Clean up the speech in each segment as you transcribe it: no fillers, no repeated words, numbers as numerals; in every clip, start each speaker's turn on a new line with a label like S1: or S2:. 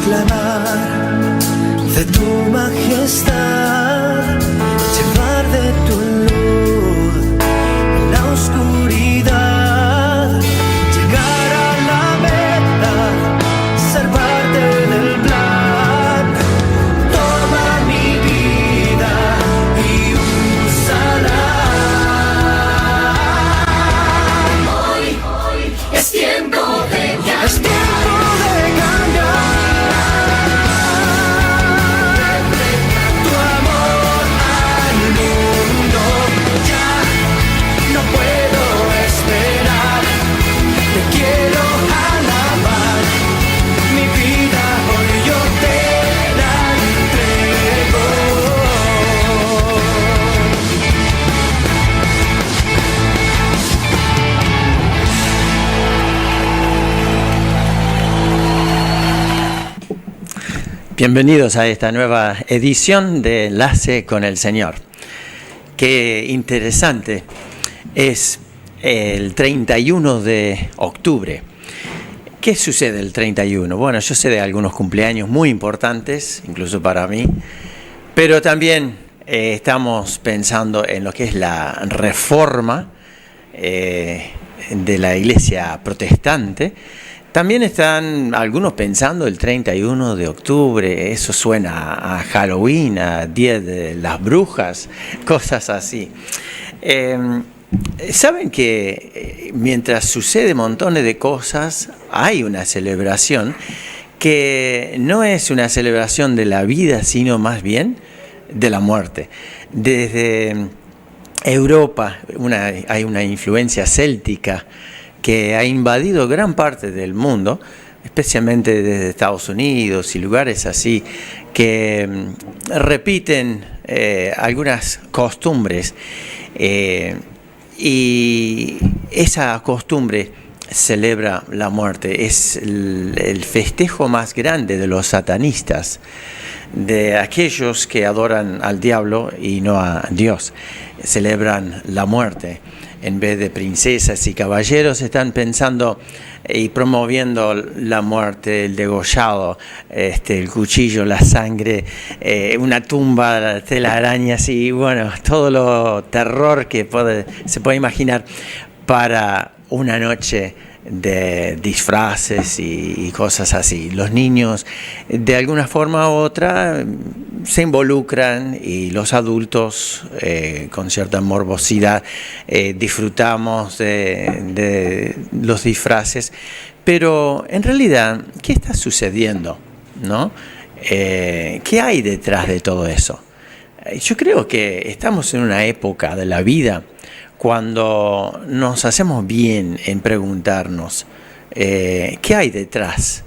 S1: proclamar de tu majestad, llevar de tu luz en la oscuridad, llegar a la meta, ser parte del plan. Toma mi vida y úsala. Hoy es tiempo de cambiar. Es tiempo de cambiar. Tu amor al mundo. Ya no puedo esperar. Te quiero alabar. Mi vida hoy yo te la entrego.
S2: Bienvenidos a esta nueva edición de Enlace con el Señor. Qué interesante es el 31 de octubre. ¿Qué sucede el 31? Bueno, yo sé de algunos cumpleaños muy importantes, incluso para mí, pero también estamos pensando en lo que es la reforma de la iglesia protestante. También están algunos pensando el 31 de octubre, eso suena a Halloween, a Día de las Brujas, cosas así. Saben que mientras sucede montones de cosas, hay una celebración que no es una celebración de la vida, sino más bien de la muerte. Desde Europa hay una influencia céltica que ha invadido gran parte del mundo, especialmente desde Estados Unidos y lugares así, que repiten algunas costumbres, y esa costumbre celebra la muerte. Es el festejo más grande de los satanistas, de aquellos que adoran al diablo y no a Dios. Celebran la muerte. En vez de princesas y caballeros, están pensando y promoviendo la muerte, el degollado, el cuchillo, la sangre, una tumba, telarañas y bueno, todo lo terror que se puede imaginar para una noche de disfraces y cosas así. Los niños, de alguna forma u otra, se involucran y los adultos, con cierta morbosidad, disfrutamos de los disfraces. Pero en realidad, ¿qué está sucediendo? ¿No? ¿Qué hay detrás de todo eso? Yo creo que estamos en una época de la vida cuando nos hacemos bien en preguntarnos ¿qué hay detrás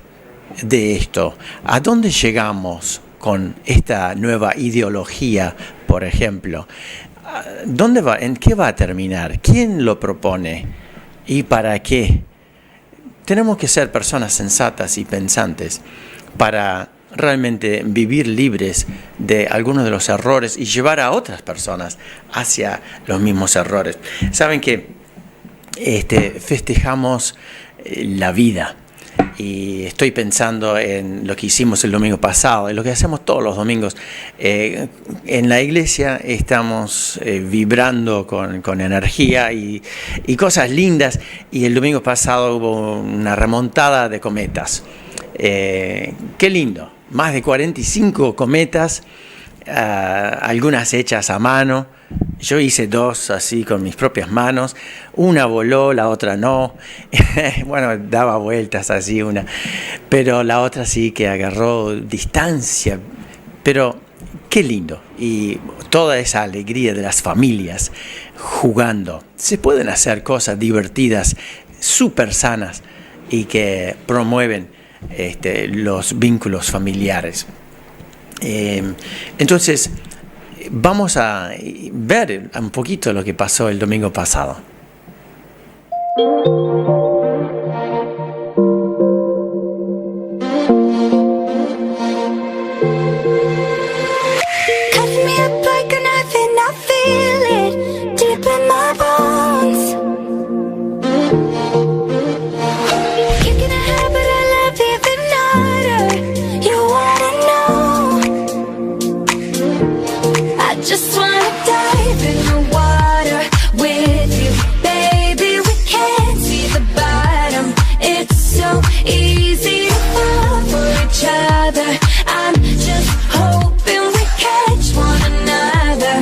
S2: de esto? ¿A dónde llegamos con esta nueva ideología, por ejemplo? ¿Dónde va? ¿En qué va a terminar? ¿Quién lo propone? ¿Y para qué? Tenemos que ser personas sensatas y pensantes para realmente vivir libres de algunos de los errores y llevar a otras personas hacia los mismos errores. Saben que festejamos la vida, y estoy pensando en lo que hicimos el domingo pasado, en lo que hacemos todos los domingos. En la iglesia estamos vibrando con energía y cosas lindas, y el domingo pasado hubo una remontada de cometas. Qué lindo. Más de 45 cometas, algunas hechas a mano. Yo hice 2 así con mis propias manos. Una voló, la otra no. Bueno, daba vueltas así una. Pero la otra sí que agarró distancia. Pero qué lindo. Y toda esa alegría de las familias jugando. Se pueden hacer cosas divertidas, súper sanas y que promueven los vínculos familiares. Entonces, vamos a ver un poquito lo que pasó el domingo pasado.
S3: You
S1: easy to fall for each other. I'm just hoping we catch one another.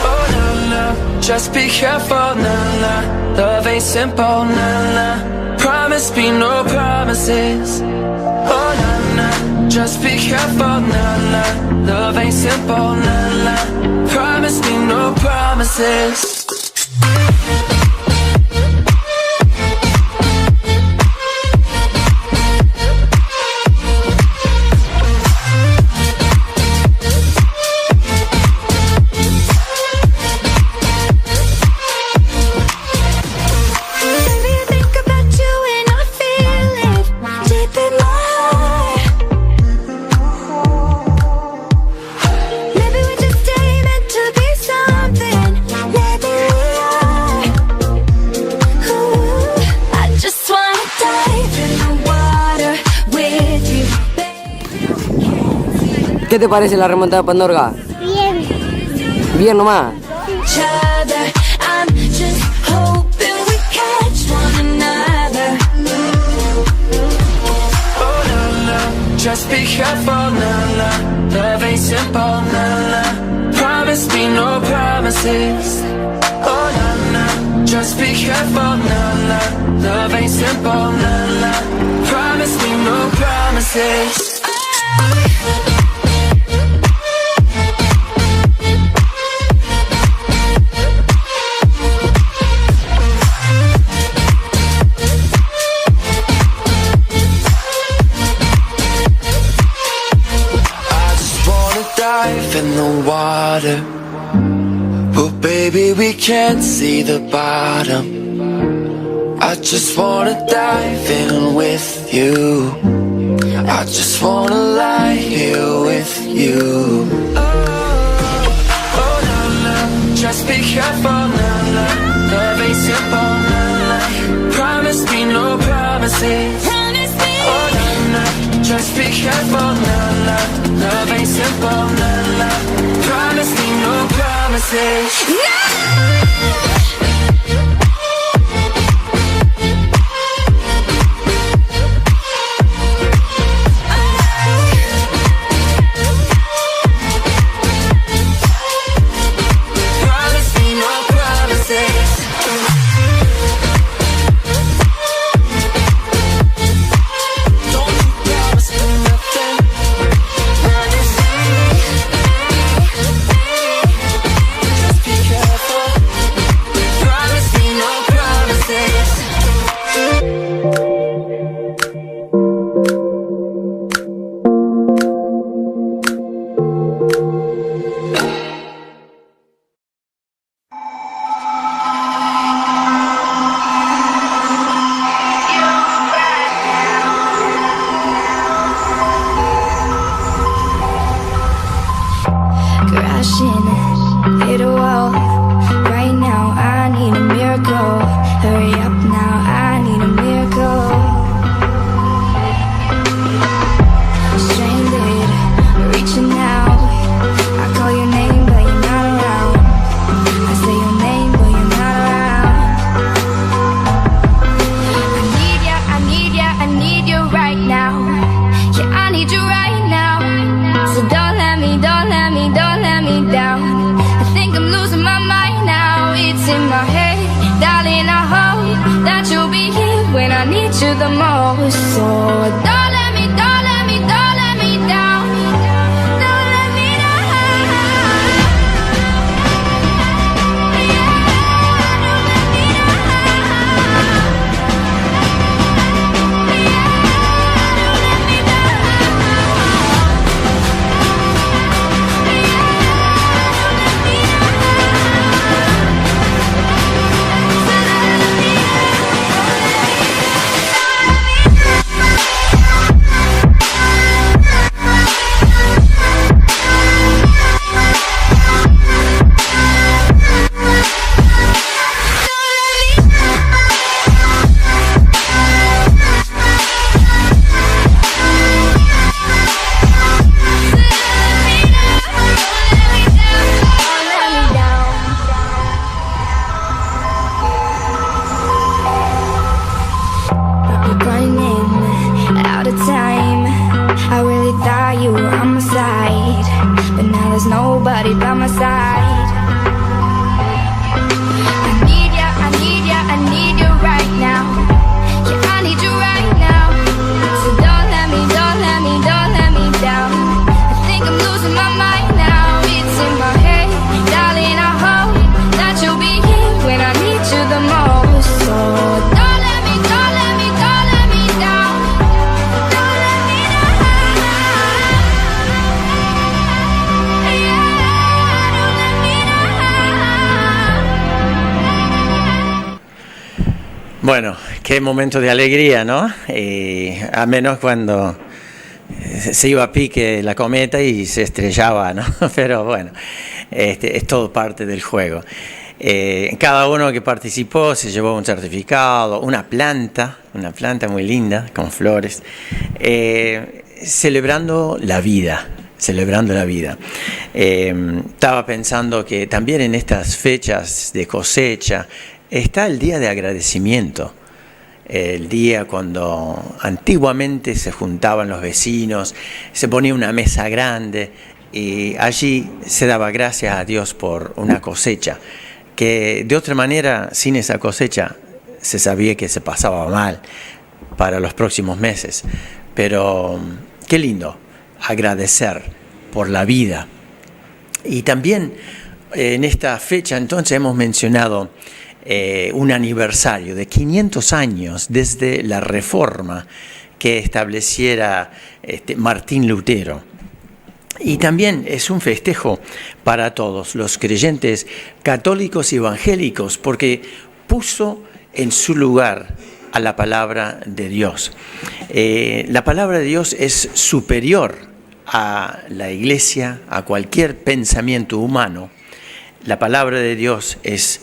S3: Oh na na, just be careful, na na. Love ain't simple, na na. Promise me no promises. Oh na na, just be careful, na na. Love ain't simple, na na. Promise me no promises.
S4: ¿Qué te parece la remontada de Pandorga?
S5: Bien.
S4: Bien nomás.
S3: Just be careful, na na. Love ain't simple, na na. Promise me no promises. Oh na na. Just be careful, na na. Love ain't simple, na na. Promise me no promises. In the water, but baby we can't see the bottom. I just wanna dive in with you. I just wanna lie here with you. Oh na na, just be careful, na na. Love ain't simple, na na. Promise me no promises. Oh na na, just be careful, na na. Love ain't simple, na na. Promise me no promises. No!
S1: Hit a wall. Right now I need a miracle. Hurry up now, I need a miracle. Stranded, reaching out. I call your name but you're not around. I say your name but you're not around. I need ya, I need ya, I need you right now. Yeah, I need you right now. So don't let me, don't let me, don't let me down. I'm losing my mind now, it's in my head. Darling, I hope that you'll be here when I need you the most. So don't let me, don't let me, don't let me down. Don't let me down. You're running out of time. I really thought you were on my side, but now there's nobody by my side. I need ya, I need ya, I need you right now. Yeah, I need you right now. So don't let me, don't let me, don't let me down. I think I'm losing my mind now. It's in my head, darling, I hope that you'll be here when I need you the most. So don't let me, don't let me, don't let me down. Don't let me down. Yeah, don't let me down.
S2: Bueno, qué momento de alegría, ¿no? A menos cuando se iba a pique la cometa y se estrellaba, ¿no? Pero bueno, es todo parte del juego. Cada uno que participó se llevó un certificado, una planta muy linda, con flores, celebrando la vida. Estaba pensando que también en estas fechas de cosecha está el día de agradecimiento. El día cuando antiguamente se juntaban los vecinos, se ponía una mesa grande y allí se daba gracias a Dios por una cosecha, que de otra manera, sin esa cosecha, se sabía que se pasaba mal para los próximos meses. Pero qué lindo agradecer por la vida. Y también en esta fecha entonces hemos mencionado un aniversario de 500 años desde la Reforma que estableciera Martín Lutero. Y también es un festejo para todos los creyentes católicos y evangélicos porque puso en su lugar a la palabra de Dios. La palabra de Dios es superior a la iglesia, a cualquier pensamiento humano. La palabra de Dios es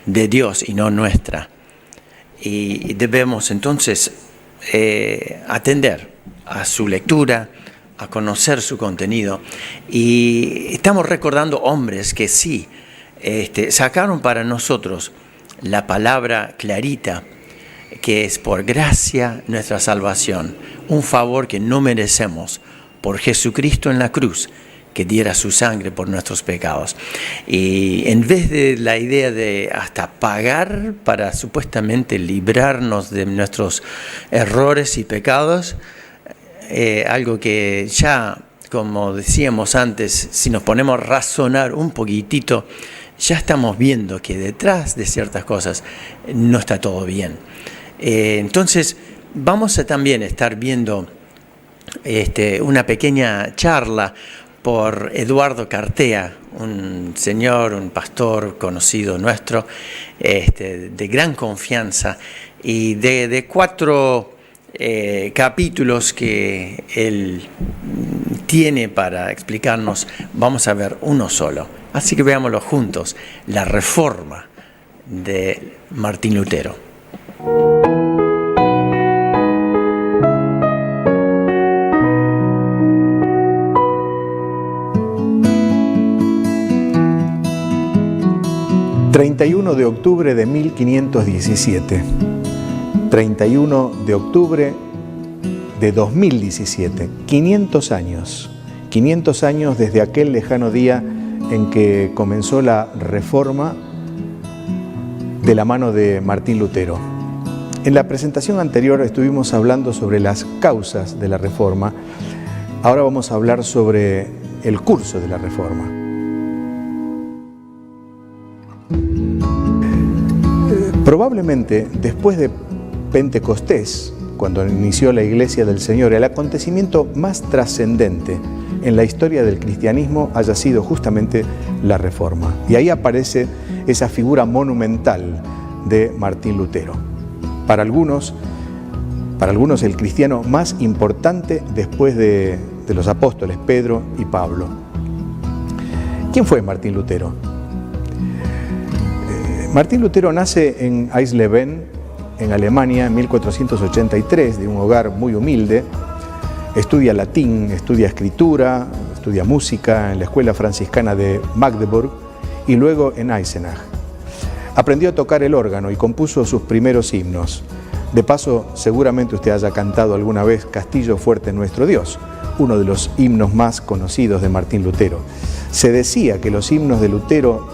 S2: de Dios y no nuestra. Y debemos entonces atender a su lectura, a conocer su contenido. Y estamos recordando hombres que sí, sacaron para nosotros la palabra clarita, que es por gracia nuestra salvación, un favor que no merecemos por Jesucristo en la cruz, que diera su sangre por nuestros pecados. Y en vez de la idea de hasta pagar para supuestamente librarnos de nuestros errores y pecados, algo que ya, como decíamos antes, si nos ponemos a razonar un poquitito, ya estamos viendo que detrás de ciertas cosas no está todo bien. Entonces vamos a también estar viendo una pequeña charla por Eduardo Cartea, un señor, un pastor conocido nuestro, de gran confianza, y de 4 capítulos que él tiene para explicarnos, vamos a ver uno solo. Así que veámoslo juntos, la Reforma de Martín Lutero.
S5: ...31 de octubre de 1517... ...31 de octubre de 2017... ...500 años... ...500 años desde aquel lejano día... ...en que comenzó la Reforma... ...de la mano de Martín Lutero. En la presentación anterior estuvimos hablando sobre las causas de la Reforma. Ahora vamos a hablar sobre el curso de la Reforma. Probablemente después de Pentecostés, cuando inició la Iglesia del Señor, el acontecimiento más trascendente en la historia del cristianismo haya sido justamente la Reforma. Y ahí aparece esa figura monumental de Martín Lutero. Para algunos el cristiano más importante después de los apóstoles Pedro y Pablo. ¿Quién fue Martín Lutero? Martín Lutero nace en Eisleben, en Alemania, en 1483, de un hogar muy humilde. Estudia latín, estudia escritura, estudia música en la escuela franciscana de Magdeburg y luego en Eisenach. Aprendió a tocar el órgano y compuso sus primeros himnos. De paso, seguramente usted haya cantado alguna vez Castillo fuerte nuestro Dios, uno de los himnos más conocidos de Martín Lutero. Se decía que los himnos de Lutero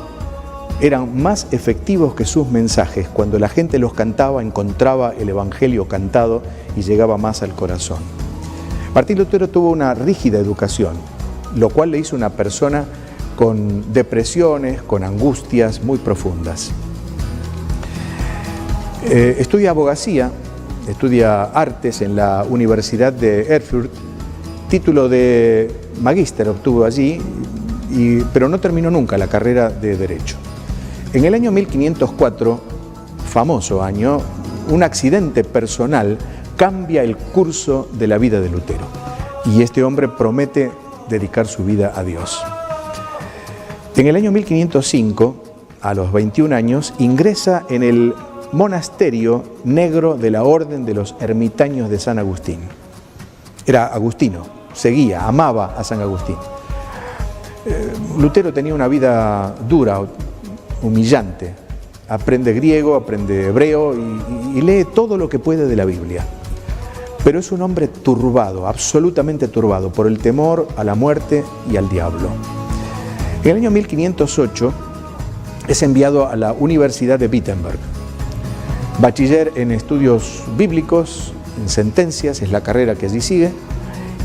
S5: eran más efectivos que sus mensajes. Cuando la gente los cantaba, encontraba el Evangelio cantado y llegaba más al corazón. Martín Lutero tuvo una rígida educación, lo cual le hizo una persona con depresiones, con angustias muy profundas. Estudia abogacía, estudia artes en la Universidad de Erfurt, título de magíster obtuvo allí, pero no terminó nunca la carrera de Derecho. En el año 1504, famoso año, un accidente personal cambia el curso de la vida de Lutero y este hombre promete dedicar su vida a Dios. En el año 1505, a los 21 años, ingresa en el monasterio negro de la Orden de los Ermitaños de San Agustín. Era agustino, seguía, amaba a San Agustín. Lutero tenía una vida dura, humillante. Aprende griego, aprende hebreo y lee todo lo que puede de la Biblia. Pero es un hombre turbado, absolutamente turbado, por el temor a la muerte y al diablo. En el año 1508 es enviado a la Universidad de Wittenberg. Bachiller en estudios bíblicos, en sentencias, es la carrera que allí sigue,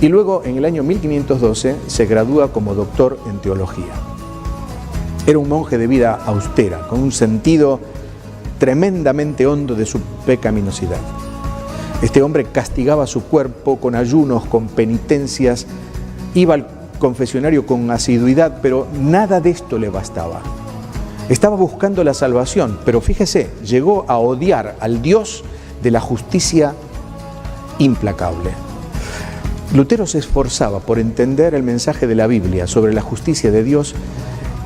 S5: y luego en el año 1512 se gradúa como doctor en teología. Era un monje de vida austera, con un sentido tremendamente hondo de su pecaminosidad. Este hombre castigaba su cuerpo con ayunos, con penitencias, iba al confesionario con asiduidad, pero nada de esto le bastaba. Estaba buscando la salvación, pero fíjese, llegó a odiar al Dios de la justicia implacable. Lutero se esforzaba por entender el mensaje de la Biblia sobre la justicia de Dios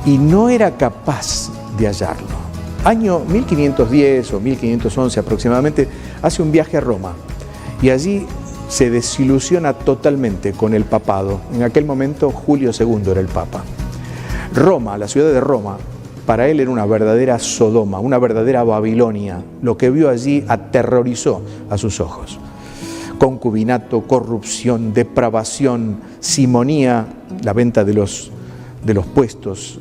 S5: y no era capaz de hallarlo. Año 1510 o 1511 aproximadamente, hace un viaje a Roma y allí se desilusiona totalmente con el papado. En aquel momento Julio II era el papa. Roma, la ciudad de Roma, para él era una verdadera Sodoma, una verdadera Babilonia. Lo que vio allí aterrorizó a sus ojos. Concubinato, corrupción, depravación, simonía, la venta de los puestos,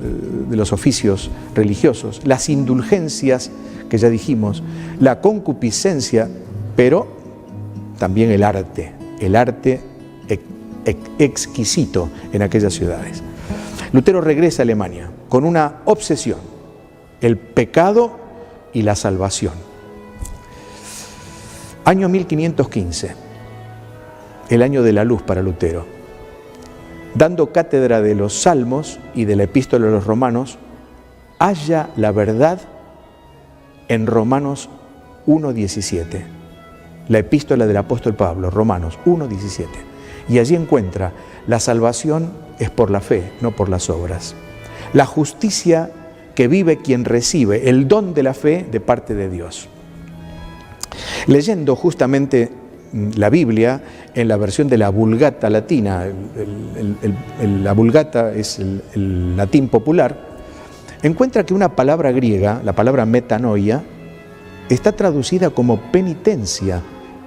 S5: de los oficios religiosos, las indulgencias, que ya dijimos, la concupiscencia, pero también el arte exquisito en aquellas ciudades. Lutero regresa a Alemania con una obsesión, el pecado y la salvación. Año 1515, el año de la luz para Lutero. Dando cátedra de los Salmos y de la Epístola a los Romanos, halla la verdad en Romanos 1:17, la Epístola del apóstol Pablo, Romanos 1:17. Y allí encuentra, la salvación es por la fe, no por las obras. La justicia que vive quien recibe el don de la fe de parte de Dios. Leyendo justamente la Biblia en la versión de la Vulgata latina, la Vulgata es el latín popular, encuentra que una palabra griega, la palabra metanoia, está traducida como penitencia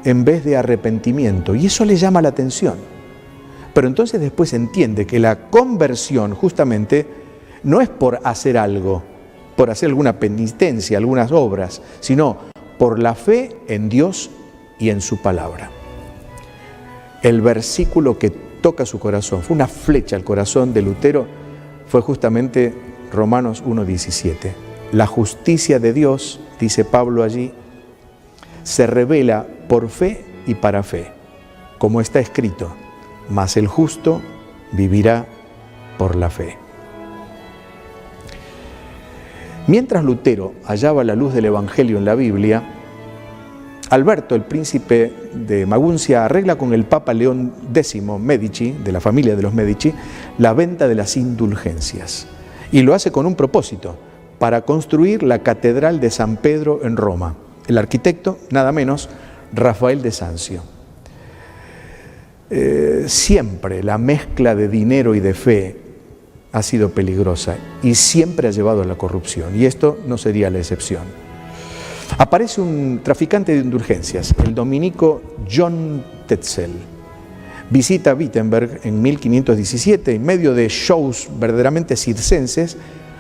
S5: en vez de arrepentimiento, y eso le llama la atención. Pero entonces después entiende que la conversión justamente no es por hacer algo, por hacer alguna penitencia, algunas obras, sino por la fe en Dios y en su palabra. El versículo que toca su corazón, fue una flecha al corazón de Lutero, fue justamente Romanos 1:17. La justicia de Dios, dice Pablo allí, se revela por fe y para fe, como está escrito, mas el justo vivirá por la fe. Mientras Lutero hallaba la luz del Evangelio en la Biblia, Alberto, el príncipe de Maguncia, arregla con el Papa León X Medici, de la familia de los Medici, la venta de las indulgencias. Y lo hace con un propósito, para construir la Catedral de San Pedro en Roma. El arquitecto, nada menos, Rafael de Sanzio. Siempre la mezcla de dinero y de fe ha sido peligrosa y siempre ha llevado a la corrupción, y esto no sería la excepción. Aparece un traficante de indulgencias, el dominico John Tetzel. Visita Wittenberg en 1517, en medio de shows verdaderamente circenses,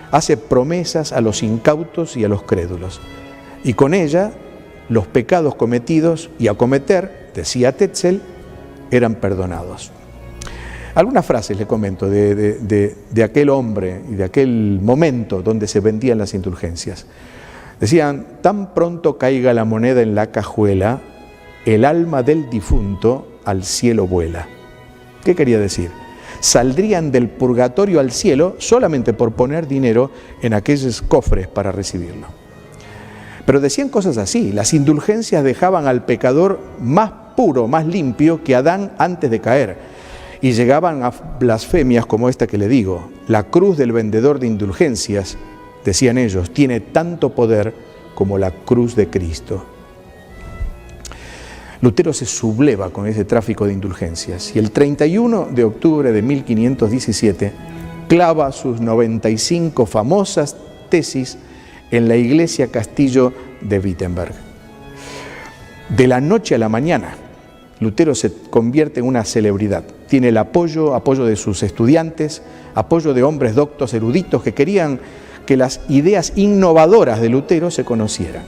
S5: hace promesas a los incautos y a los crédulos. Y con ella, los pecados cometidos y a cometer, decía Tetzel, eran perdonados. Algunas frases le comento de aquel hombre y de aquel momento donde se vendían las indulgencias. Decían: tan pronto caiga la moneda en la cajuela, el alma del difunto al cielo vuela. ¿Qué quería decir? Saldrían del purgatorio al cielo solamente por poner dinero en aquellos cofres para recibirlo. Pero decían cosas así: las indulgencias dejaban al pecador más puro, más limpio que Adán antes de caer. Y llegaban a blasfemias como esta que le digo: la cruz del vendedor de indulgencias, decían ellos, tiene tanto poder como la cruz de Cristo. Lutero se subleva con ese tráfico de indulgencias y el 31 de octubre de 1517 clava sus 95 famosas tesis en la iglesia castillo de Wittenberg. De la noche a la mañana, Lutero se convierte en una celebridad. Tiene el apoyo de sus estudiantes, apoyo de hombres doctos, eruditos, que querían que las ideas innovadoras de Lutero se conocieran.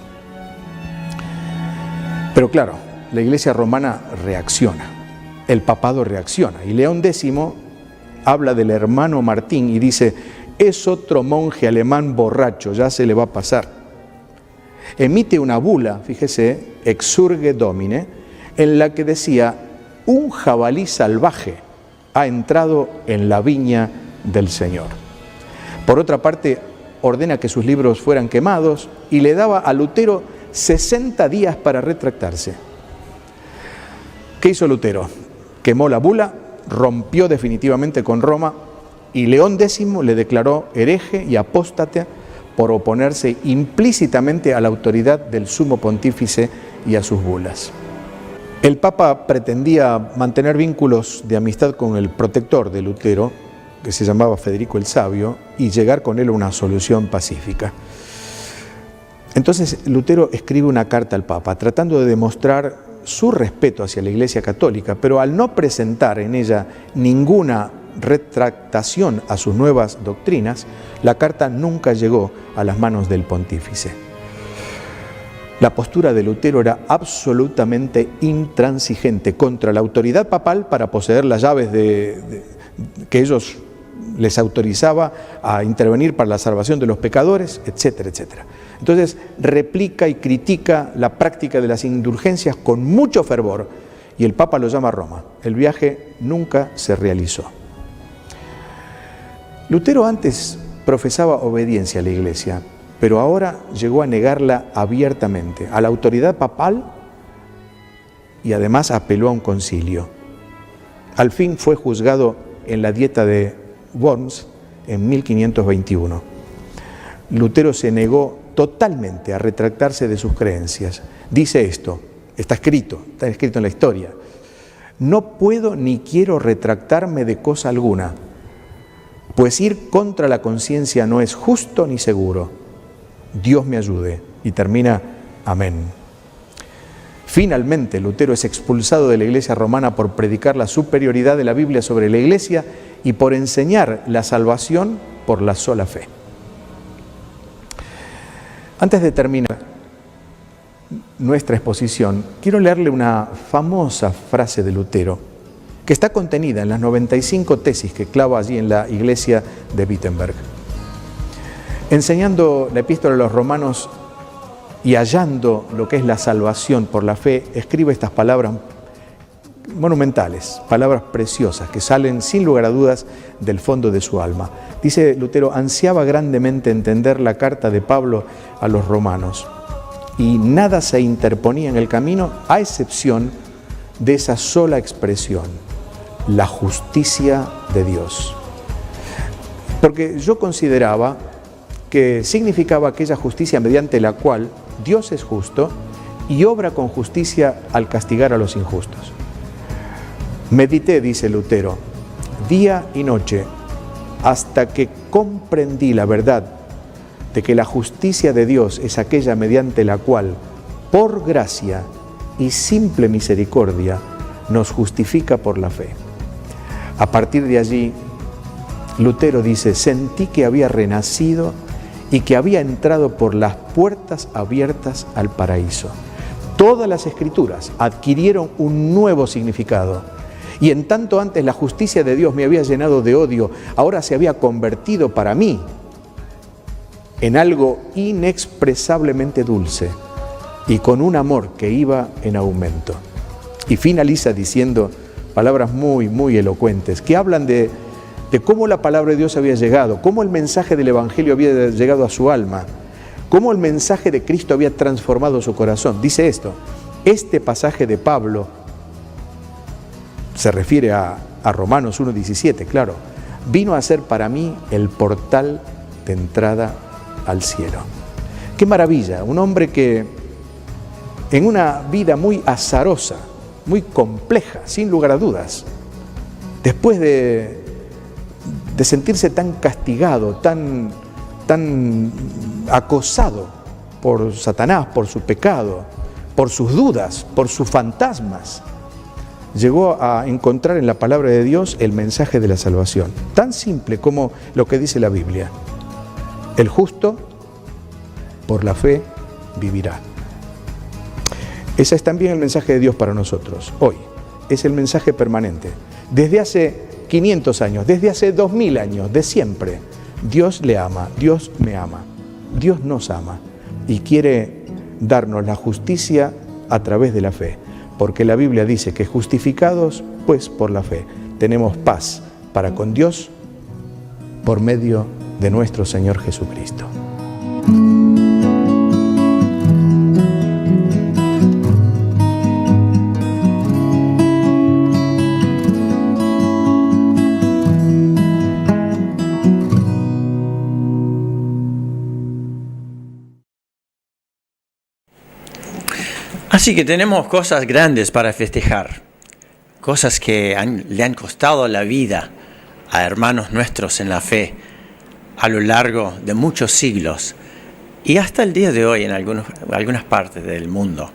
S5: Pero claro, la Iglesia romana reacciona, el papado reacciona, y León X habla del hermano Martín y dice: es otro monje alemán borracho, ya se le va a pasar. Emite una bula, fíjese, Exsurge Domine, en la que decía: un jabalí salvaje ha entrado en la viña del Señor. Por otra parte, ordena que sus libros fueran quemados y le daba a Lutero 60 días para retractarse. ¿Qué hizo Lutero? Quemó la bula, rompió definitivamente con Roma y León X le declaró hereje y apóstata por oponerse implícitamente a la autoridad del sumo pontífice y a sus bulas. El Papa pretendía mantener vínculos de amistad con el protector de Lutero, que se llamaba Federico el Sabio, y llegar con él a una solución pacífica. Entonces Lutero escribe una carta al Papa tratando de demostrar su respeto hacia la Iglesia Católica, pero al no presentar en ella ninguna retractación a sus nuevas doctrinas, la carta nunca llegó a las manos del pontífice. La postura de Lutero era absolutamente intransigente contra la autoridad papal para poseer las llaves que ellos les autorizaba a intervenir para la salvación de los pecadores, etcétera, etcétera. Entonces replica y critica la práctica de las indulgencias con mucho fervor y el Papa lo llama a Roma. El viaje nunca se realizó. Lutero antes profesaba obediencia a la Iglesia, pero ahora llegó a negarla abiertamente a la autoridad papal y además apeló a un concilio. Al fin fue juzgado en la Dieta de Worms en 1521. Lutero se negó totalmente a retractarse de sus creencias. Dice esto, está escrito en la historia: no puedo ni quiero retractarme de cosa alguna, pues ir contra la conciencia no es justo ni seguro. Dios me ayude. Y termina, amén. Finalmente, Lutero es expulsado de la Iglesia romana por predicar la superioridad de la Biblia sobre la Iglesia y por enseñar la salvación por la sola fe. Antes de terminar nuestra exposición, quiero leerle una famosa frase de Lutero que está contenida en las 95 tesis que clava allí en la iglesia de Wittenberg. Enseñando la epístola a los romanos y hallando lo que es la salvación por la fe, escribe estas palabras monumentales, palabras preciosas que salen sin lugar a dudas del fondo de su alma. Dice Lutero: ansiaba grandemente entender la carta de Pablo a los romanos y nada se interponía en el camino a excepción de esa sola expresión: la justicia de Dios. Porque yo consideraba que significaba aquella justicia mediante la cual Dios es justo y obra con justicia al castigar a los injustos. Medité, dice Lutero, día y noche, hasta que comprendí la verdad de que la justicia de Dios es aquella mediante la cual, por gracia y simple misericordia, nos justifica por la fe. A partir de allí, Lutero dice: sentí que había renacido y que había entrado por las puertas abiertas al paraíso. Todas las escrituras adquirieron un nuevo significado. Y en tanto antes la justicia de Dios me había llenado de odio, ahora se había convertido para mí en algo inexpresablemente dulce y con un amor que iba en aumento. Y finaliza diciendo palabras muy elocuentes que hablan de cómo la palabra de Dios había llegado, cómo el mensaje del Evangelio había llegado a su alma, cómo el mensaje de Cristo había transformado su corazón. Dice esto: este pasaje de Pablo se refiere a Romanos 1:17, claro, vino a ser para mí el portal de entrada al cielo. ¡Qué maravilla! Un hombre que en una vida muy azarosa, muy compleja, sin lugar a dudas, después de sentirse tan castigado, tan acosado por Satanás, por su pecado, por sus dudas, por sus fantasmas, llegó a encontrar en la palabra de Dios el mensaje de la salvación, tan simple como lo que dice la Biblia: el justo por la fe vivirá. Ese es también el mensaje de Dios para nosotros hoy. Es el mensaje permanente. Desde hace 500 años, desde hace 2000 años, de siempre, Dios le ama, Dios me ama, Dios nos ama y quiere darnos la justicia a través de la fe, porque la Biblia dice que justificados, pues por la fe, tenemos paz para con Dios por medio de nuestro Señor Jesucristo.
S2: Así que tenemos cosas grandes para festejar, cosas que le han costado la vida a hermanos nuestros en la fe a lo largo de muchos siglos y hasta el día de hoy en algunas partes del mundo.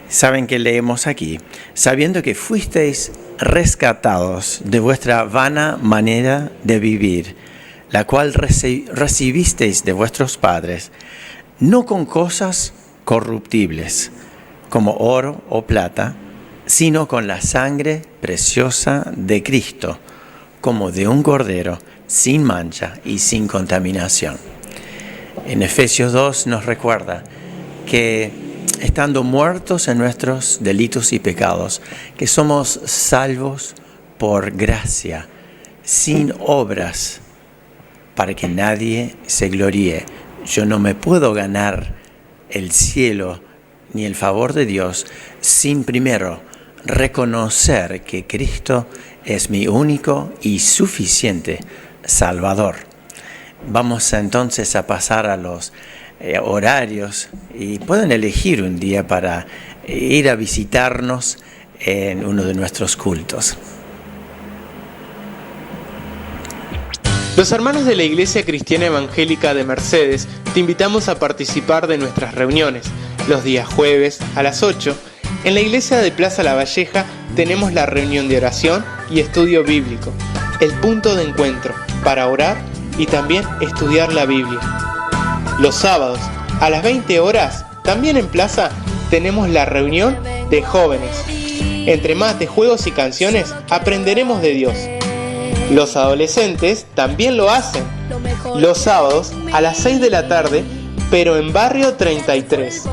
S2: Saben que leemos aquí: sabiendo que fuisteis rescatados de vuestra vana manera de vivir, la cual recibisteis de vuestros padres, no con cosas corruptibles, como oro o plata, sino con la sangre preciosa de Cristo, como de un cordero sin mancha y sin contaminación. En Efesios 2 nos recuerda que estando muertos en nuestros delitos y pecados, que somos salvos por gracia, sin obras, para que nadie se gloríe. Yo no me puedo ganar el cielo ni el favor de Dios sin primero reconocer que Cristo es mi único y suficiente Salvador. Vamos entonces a pasar a los horarios y pueden elegir un día para ir a visitarnos en uno de nuestros cultos.
S6: Los hermanos de la Iglesia Cristiana Evangélica de Mercedes te invitamos a participar de nuestras reuniones. Los días jueves a las 8, en la iglesia de Plaza La Valleja tenemos la reunión de oración y estudio bíblico, el punto de encuentro para orar y también estudiar la Biblia. Los sábados a las 20 horas, también en Plaza, tenemos la reunión de jóvenes. Entre más de juegos y canciones, aprenderemos de Dios. Los adolescentes también lo hacen. Los sábados a las 6 de la tarde, pero en Barrio 33.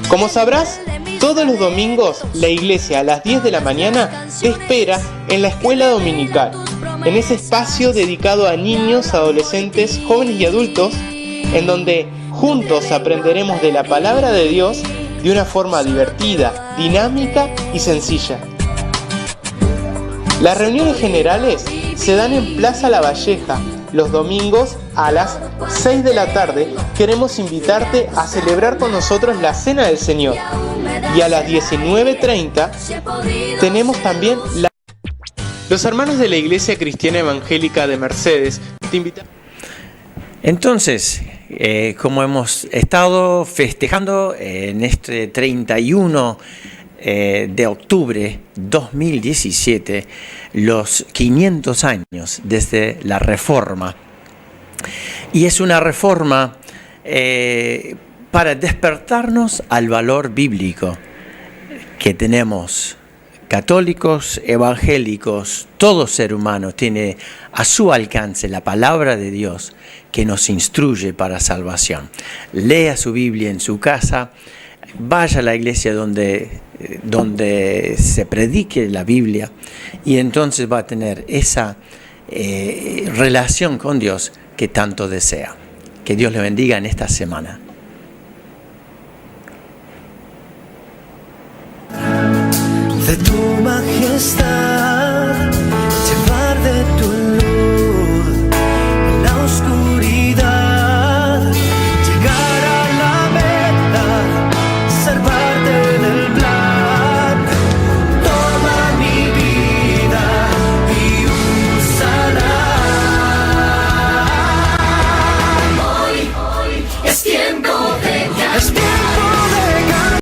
S6: Como sabrás, todos los domingos la iglesia a las 10 de la mañana te espera en la escuela dominical, en ese espacio dedicado a niños, adolescentes, jóvenes y adultos, en donde juntos aprenderemos de la palabra de Dios de una forma divertida, dinámica y sencilla. Las reuniones generales se dan en Plaza La Valleja los domingos a las 6 de la tarde. Queremos invitarte a celebrar con nosotros la Cena del Señor. Y a las 19:30 tenemos también la... Los hermanos de la Iglesia Cristiana Evangélica de Mercedes te invitan...
S2: Entonces, como hemos estado festejando en este 31 de octubre 2017, los 500 años desde la Reforma. Y es una reforma para despertarnos al valor bíblico que tenemos. Católicos, evangélicos, todo ser humano tiene a su alcance la palabra de Dios que nos instruye para salvación. Lea su Biblia en su casa, vaya a la iglesia donde se predique la Biblia, y entonces va a tener esa relación con Dios que tanto desea. Que Dios le bendiga en esta semana.
S3: De tu mano